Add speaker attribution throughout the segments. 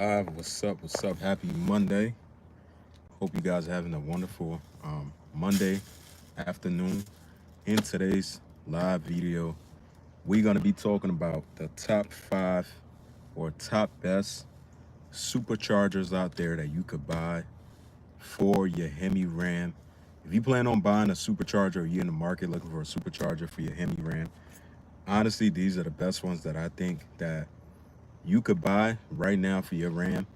Speaker 1: What's up? What's up? Happy Monday. Hope you guys are having a wonderful Monday afternoon. In today's live video, we're going to be talking about the top five or top best superchargers out there that you could buy for your Hemi Ram. If you plan on buying a supercharger or you're in the market looking for a supercharger for your Hemi Ram, honestly, these are the best ones that I think that you could buy right now for your Ram.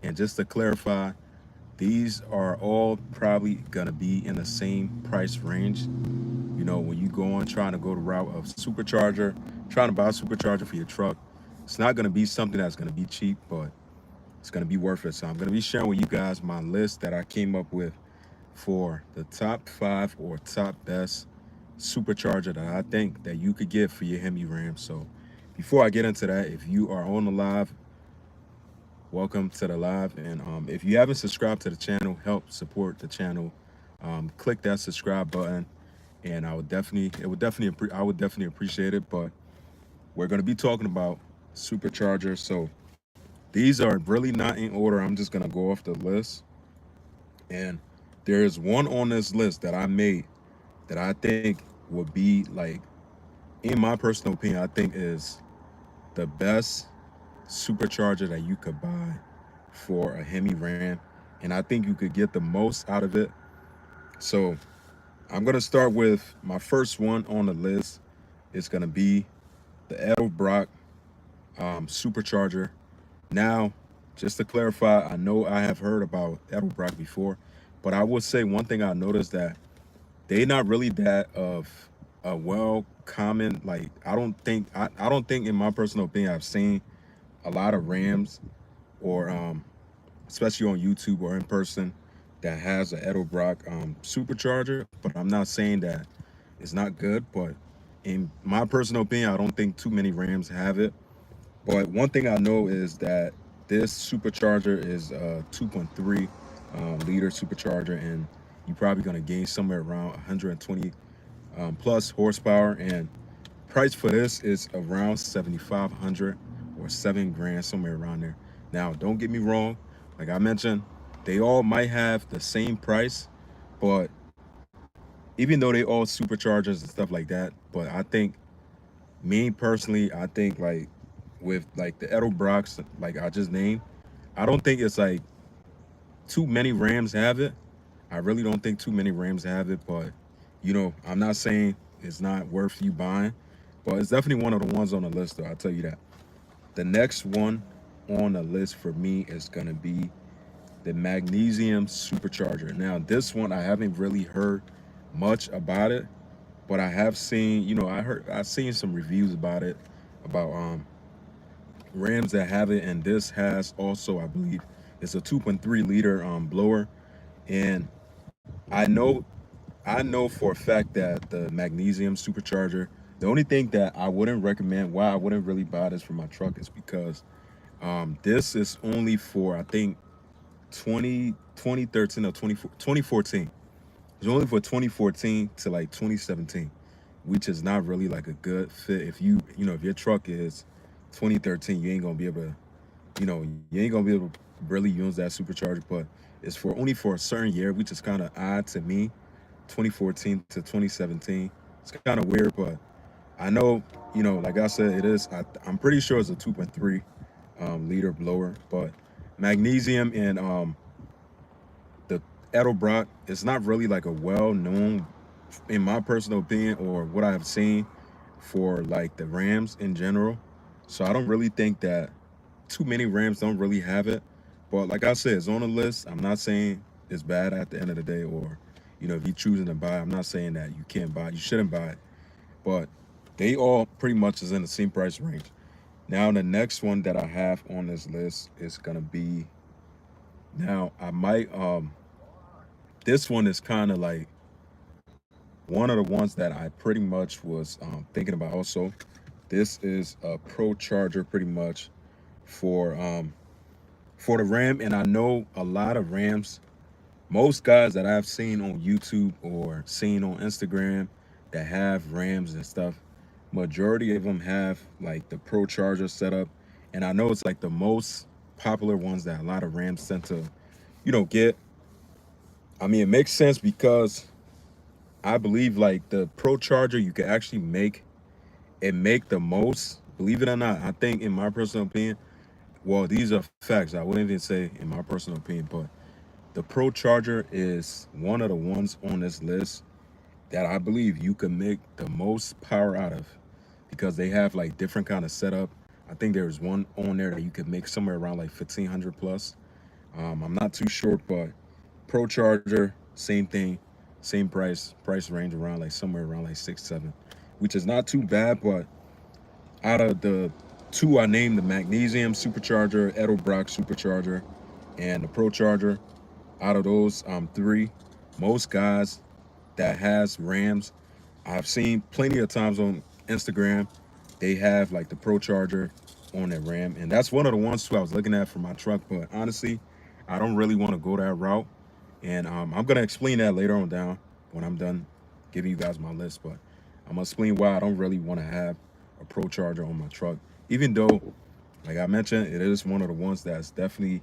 Speaker 1: And just to clarify, these are all probably gonna be in the same price range. When you go on trying to go the route of supercharger, trying to buy a supercharger for your truck, it's not gonna be something that's gonna be cheap, but it's gonna be worth it. So I'm gonna be sharing with you guys my list that I came up with for the top five or top best supercharger that I think that you could get for your Hemi Ram. So before I get into that, if you are on the live, welcome to the live. And if you haven't subscribed to the channel, help support the channel. Click that subscribe button, and I would definitely appreciate it. But we're going to be talking about superchargers. So these are really not in order. I'm just going to go off the list. And there is one on this list that I made that I think would be like, in my personal opinion, I think is the best supercharger that you could buy for a Hemi Ram, and I think you could get the most out of it. So I'm gonna start with my first one on the list. It's gonna be the Edelbrock supercharger. Now, just to clarify, I know I have heard about Edelbrock before, but I would say one thing I noticed that they not really that of a well common, like I don't think in my personal opinion I've seen a lot of Rams or especially on YouTube or in person, that has an Edelbrock supercharger. But I'm not saying that it's not good. But in my personal opinion, I don't think too many Rams have it. But one thing I know is that this supercharger is a 2.3 liter supercharger, and you're probably going to gain somewhere around 120 plus horsepower. And price for this is around 7,500 or 7 grand, somewhere around there. Now, don't get me wrong, like I mentioned, they all might have the same price, but even though they all superchargers and stuff like that, but I think, me personally, I think like with like the Edelbrocks, like I just named, I don't think it's like too many Rams have it. I really don't think too many Rams have it, but I'm not saying it's not worth you buying, but it's definitely one of the ones on the list, though. I'll tell you that. The next one on the list for me is gonna be the magnesium supercharger. Now, this one I haven't really heard much about it, but I have seen, I've seen some reviews about it, about Rams that have it, and this has also, I believe, it's a 2.3 liter blower, and I know I know for a fact that the magnesium supercharger, the only thing that I wouldn't recommend, why I wouldn't really buy this for my truck, is because this is only for, I think, 2013 or 2014. It's only for 2014 to like 2017, which is not really like a good fit. If your truck is 2013, you ain't gonna be able to, you ain't gonna be able to really use that supercharger. But it's for only for a certain year, which is kind of odd to me. 2014 to 2017. It's kind of weird, but I know, like I said, it is. I'm pretty sure it's a 2.3 liter blower, but magnesium and the Edelbrock, it's not really like a well-known, in my personal opinion, or what I've seen for like the Rams in general. So I don't really think that too many Rams don't really have it. But like I said, it's on the list. I'm not saying it's bad at the end of the day, or if you're choosing to buy, I'm not saying that you can't buy it, you shouldn't buy it. But they all pretty much is in the same price range. Now the next one that I have on this list is gonna be, now I might this one is kind of like one of the ones that I pretty much was thinking about also. This is a pro charger pretty much for the Ram, and I know a lot of Rams, most guys that I've seen on YouTube or seen on Instagram that have Rams and stuff, majority of them have like the Pro Charger setup, and I know it's like the most popular ones that a lot of Rams tend to, get. I mean, it makes sense because I believe like the Pro Charger, you can actually make the most. Believe it or not, I think in my personal opinion, well, these are facts. I wouldn't even say in my personal opinion, but the Pro Charger is one of the ones on this list that I believe you can make the most power out of because they have like different kind of setup. I think there's one on there that you could make somewhere around like 1500 plus. I'm not too sure, but Pro Charger, same thing, same price range around like somewhere around like 6 7, which is not too bad. But out of the two I named, the Magnesium Supercharger, Edelbrock Supercharger, and the Pro Charger, out of those three, most guys that has Rams, I've seen plenty of times on Instagram, they have like the Pro Charger on their Ram, and that's one of the ones too I was looking at for my truck. But honestly, I don't really want to go that route, and I'm gonna explain that later on down when I'm done giving you guys my list. But I'm gonna explain why I don't really want to have a Pro Charger on my truck, even though, like I mentioned, it is one of the ones that's definitely,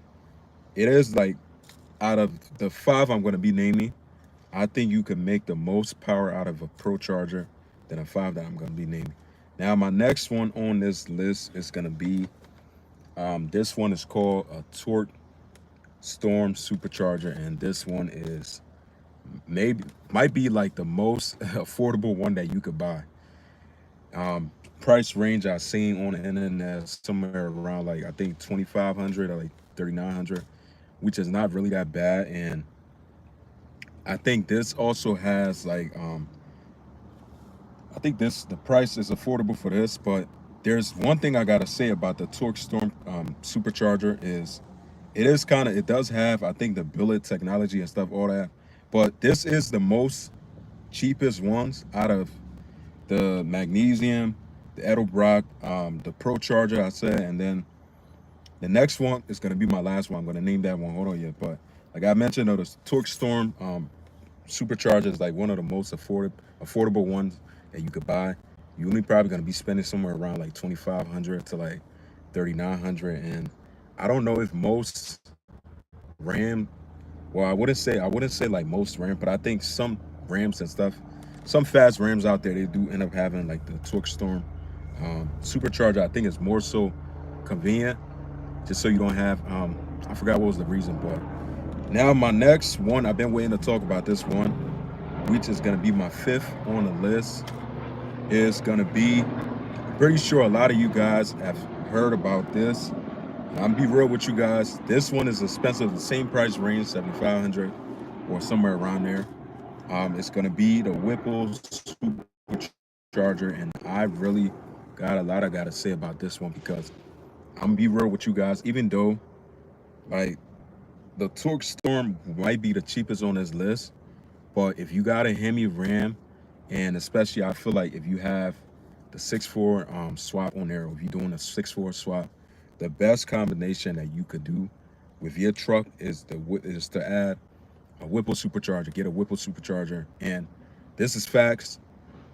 Speaker 1: it is like out of the five I'm gonna be naming, I think you can make the most power out of a Pro Charger than a five that I'm going to be naming. Now, my next one on this list is going to be this one is called a Torque Storm Supercharger, and this one is maybe might be like the most affordable one that you could buy. Price range I've seen on the internet somewhere around like I think 2500 or like 3900, which is not really that bad. And I think this also has like I think the price is affordable for this, but there's one thing I gotta say about the Torque Storm Supercharger is it does have, I think, the billet technology and stuff, all that, but this is the most cheapest ones out of the Magnesium, the Edelbrock, the Pro Charger I said, and then the next one is gonna be my last one. I'm gonna name that one. Hold on yet, but like I mentioned, the Torque Storm Supercharger is like one of the most affordable ones that you could buy. You're only probably gonna be spending somewhere around like 2500 to like 3900, and I don't know if most Ram, well, I wouldn't say like most Ram, but I think some Rams and stuff, some fast Rams out there, they do end up having like the Torque Storm Supercharger. I think it's more so convenient, just so you don't have I forgot what was the reason. But now my next one, I've been waiting to talk about this one, which is gonna be my fifth on the list, is gonna be, pretty sure a lot of you guys have heard about this. I'm be real with you guys. This one is expensive, the same price range, 7500 or somewhere around there. It's gonna be the Whipple Supercharger, and I really got a lot I gotta say about this one because I'm gonna be real with you guys. Even though like the Torque Storm might be the cheapest on this list, but if you got a Hemi Ram, and especially I feel like if you have the 6.4 swap on there, or if you're doing a 6.4 swap, the best combination that you could do with your truck is to add a Whipple Supercharger. Get a Whipple Supercharger, and this is facts.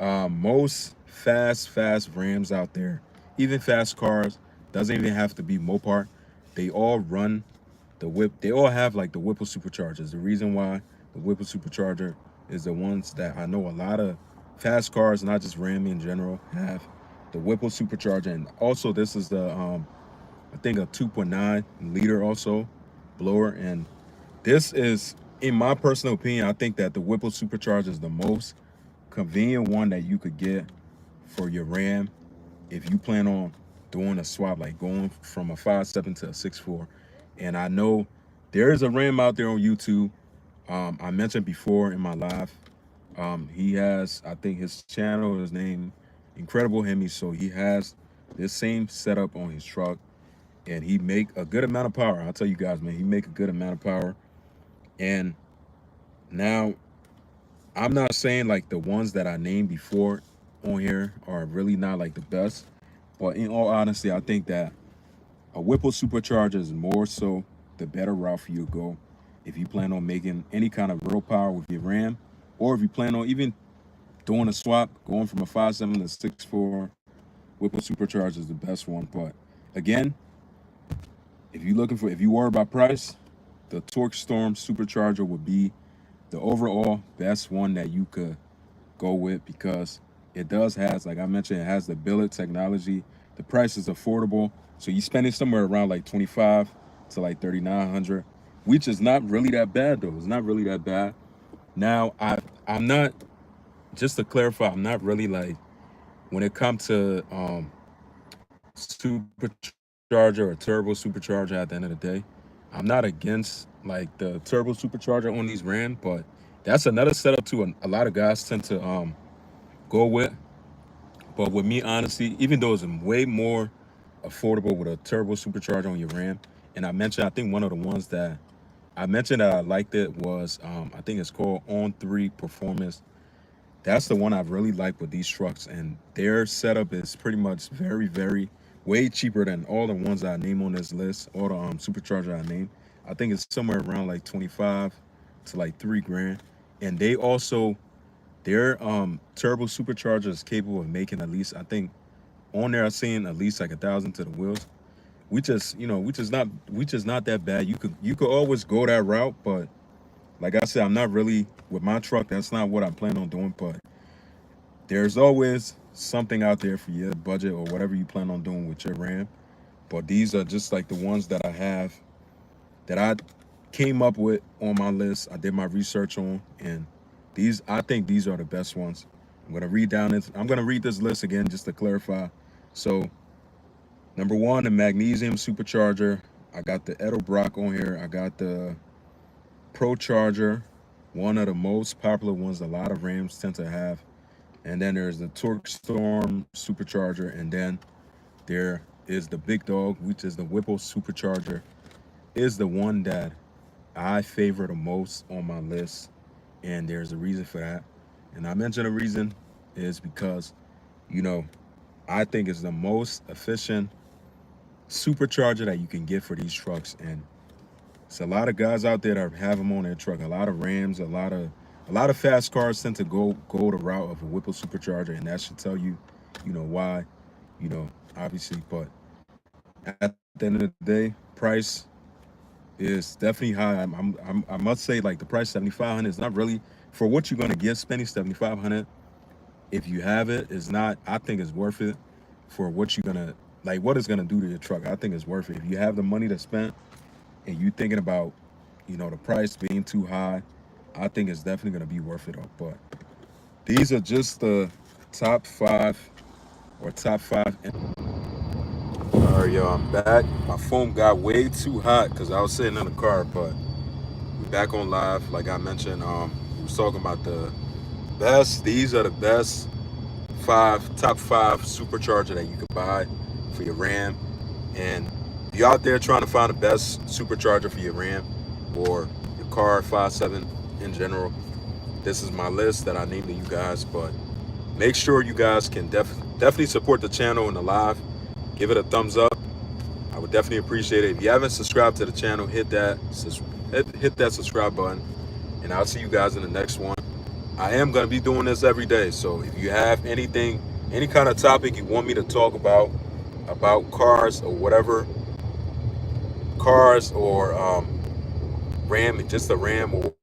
Speaker 1: Most fast Rams out there, even fast cars, doesn't even have to be Mopar. They all run the whip. They all have like the Whipple Superchargers. The reason why the Whipple Supercharger is the ones that I know a lot of fast cars, not just Ram in general, have the Whipple Supercharger. And also this is the I think a 2.9 liter also blower. And this is, in my personal opinion, I think that the Whipple Supercharger is the most convenient one that you could get for your Ram if you plan on doing a swap, like going from a 5.7 to a 6.4. And I know there is a Ram out there on YouTube. I mentioned before in my live. He has, I think his channel is named Incredible Hemi. So he has this same setup on his truck, and he make a good amount of power. I'll tell you guys, man, he make a good amount of power. And now, I'm not saying like the ones that I named before on here are really not like the best, but in all honesty, I think that a Whipple Supercharger is more so the better route for you to go if you plan on making any kind of real power with your Ram, or if you plan on even doing a swap, going from a 5.7 to 6.4. Whipple Supercharger is the best one. But again, if you worry about price, the Torque Storm Supercharger would be the overall best one that you could go with, because it does has, like I mentioned, it has the billet technology. The price is affordable, so you spending somewhere around like 25 to like 3,900, which is not really that bad though. It's not really that bad. Now I'm not, just to clarify, I'm not really like, when it comes to supercharger or turbo supercharger, at the end of the day, I'm not against like the turbo supercharger on these Ram, but that's another setup too. A lot of guys tend to go with. But with me, honestly, even though it's way more affordable with a turbo supercharger on your Ram, and I mentioned, I think one of the ones that I mentioned that I liked it was, I think it's called On 3 Performance. That's the one I really like with these trucks, and their setup is pretty much very, very way cheaper than all the ones I name on this list, all the supercharger I named. I think it's somewhere around like 25 to like 3 grand. And they also, their turbo supercharger is capable of making at least, I think on there, I've seen at least like 1,000 to the wheels. We just not that bad. You could always go that route, but like I said, I'm not really with my truck. That's not what I plan on doing. But there's always something out there for your budget or whatever you plan on doing with your Ram. But these are just like the ones that I have, that I came up with on my list. I did my research on, and I think these are the best ones. I'm gonna read this list again just to clarify. So number one, the magnesium supercharger. I got the Edelbrock on here. I got the Pro Charger, one of the most popular ones a lot of Rams tend to have. And then there's the Torque Storm supercharger, and then there is the big dog, which is the Whipple supercharger, is the one that I favor the most on my list. And there's a reason for that. And I mentioned the reason is because, you know, I think it's the most efficient supercharger that you can get for these trucks. And it's a lot of guys out there that have them on their truck. A lot of Rams, a lot of fast cars tend to go the route of a Whipple supercharger, and that should tell you, why, obviously. But at the end of the day, price is definitely high. I must say, like, the price 7,500 is not really for what you're gonna get. Spending 7,500, if you have it, is not. I think it's worth it for what you're gonna, like, what it's gonna do to your truck. I think it's worth it if you have the money to spend and you thinking about, the price being too high. I think it's definitely gonna be worth it all. But these are just the top five or top five. All right, y'all, I'm back. My phone got way too hot because I was sitting in the car, but we back on live. Like I mentioned, we was talking about the best. These are the best top five supercharger that you could buy for your Ram. And if you're out there trying to find the best supercharger for your Ram or your car 5.7 in general, this is my list that I named to you guys. But make sure you guys can definitely support the channel and the live. Give it a thumbs up. I would definitely appreciate it. If you haven't subscribed to the channel, hit that subscribe button, and I'll see you guys in the next one. I am going to be doing this every day, so if you have anything, any kind of topic you want me to talk about cars or whatever, cars or Ram, just a Ram, or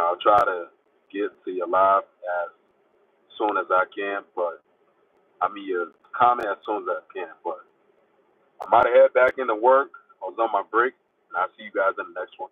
Speaker 1: I'll try to get to your live as soon as I can. But I mean, your comment as soon as I can. But I'm about to head back into work. I was on my break, and I'll see you guys in the next one.